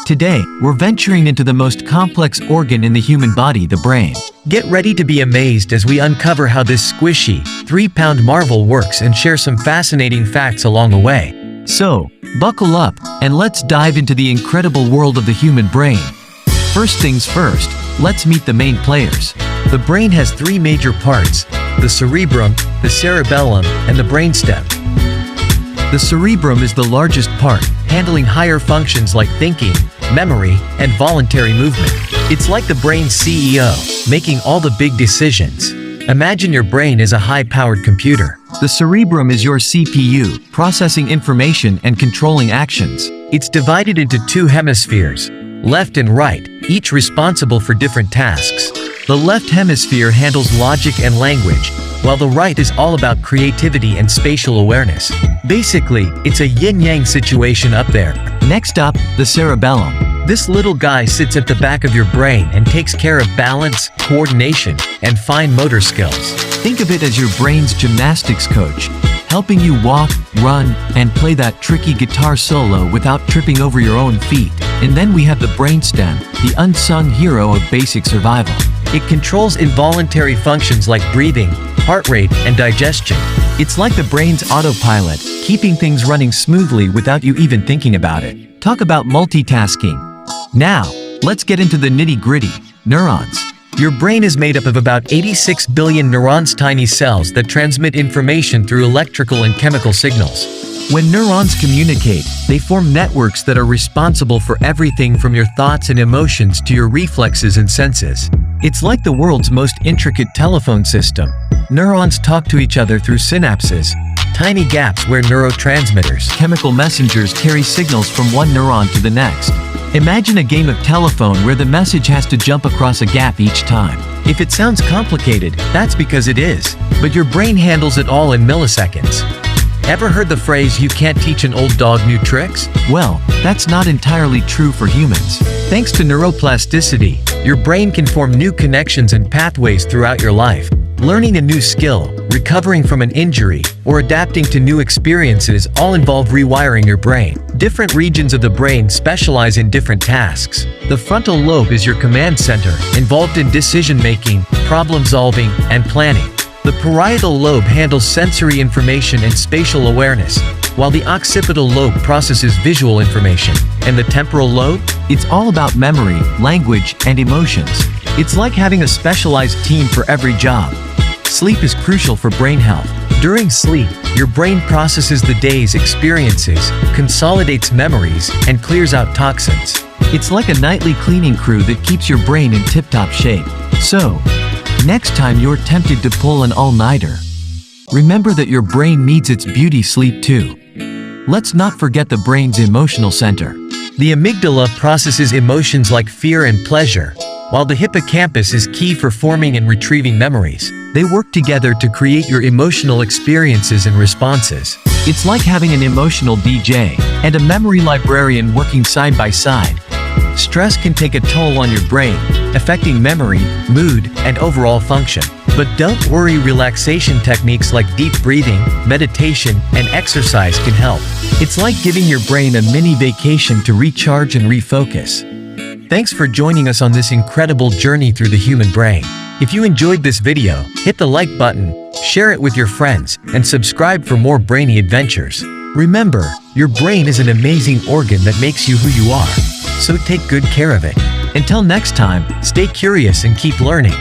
Today, we're venturing into the most complex organ in the human body, the brain. Get ready to be amazed as we uncover how this squishy, 3-pound marvel works and share some fascinating facts along the way. So, buckle up, and let's dive into the incredible world of the human brain. First things first, let's meet the main players. The brain has 3 major parts: the cerebrum, the cerebellum, and the brainstem. The cerebrum is the largest part, handling higher functions like thinking, memory, and voluntary movement. It's like the brain's CEO, making all the big decisions. Imagine your brain as a high-powered computer. The cerebrum is your CPU, processing information and controlling actions. It's divided into 2 hemispheres, left and right, each responsible for different tasks. The left hemisphere handles logic and language, while the right is all about creativity and spatial awareness. Basically, it's a yin-yang situation up there. Next up, the cerebellum. This little guy sits at the back of your brain and takes care of balance, coordination, and fine motor skills. Think of it as your brain's gymnastics coach, helping you walk, run, and play that tricky guitar solo without tripping over your own feet. And then we have the brainstem, the unsung hero of basic survival. It controls involuntary functions like breathing, heart rate, and digestion. It's like the brain's autopilot, keeping things running smoothly without you even thinking about it. Talk about multitasking. Now, let's get into the nitty-gritty. Neurons. Your brain is made up of about 86 billion neurons, tiny cells that transmit information through electrical and chemical signals. When neurons communicate, they form networks that are responsible for everything from your thoughts and emotions to your reflexes and senses. It's like the world's most intricate telephone system. Neurons talk to each other through synapses, tiny gaps where neurotransmitters, chemical messengers, carry signals from one neuron to the next. Imagine a game of telephone where the message has to jump across a gap each time. If it sounds complicated, that's because it is. But your brain handles it all in milliseconds. Ever heard the phrase, "you can't teach an old dog new tricks"? Well, that's not entirely true for humans. Thanks to neuroplasticity, your brain can form new connections and pathways throughout your life. Learning a new skill, recovering from an injury, or adapting to new experiences all involve rewiring your brain. Different regions of the brain specialize in different tasks. The frontal lobe is your command center, involved in decision-making, problem-solving, and planning. The parietal lobe handles sensory information and spatial awareness, while the occipital lobe processes visual information. And the temporal lobe? It's all about memory, language, and emotions. It's like having a specialized team for every job. Sleep is crucial for brain health. During sleep, your brain processes the day's experiences, consolidates memories, and clears out toxins. It's like a nightly cleaning crew that keeps your brain in tip-top shape. So, next time you're tempted to pull an all-nighter, remember that your brain needs its beauty sleep too. Let's not forget the brain's emotional center. The amygdala processes emotions like fear and pleasure, while the hippocampus is key for forming and retrieving memories. They work together to create your emotional experiences and responses. It's like having an emotional DJ and a memory librarian working side by side. Stress can take a toll on your brain, affecting memory, mood, and overall function. But don't worry, relaxation techniques like deep breathing, meditation, and exercise can help. It's like giving your brain a mini vacation to recharge and refocus. Thanks for joining us on this incredible journey through the human brain. If you enjoyed this video, hit the like button, share it with your friends, and subscribe for more brainy adventures. Remember, your brain is an amazing organ that makes you who you are. So take good care of it. Until next time, stay curious and keep learning.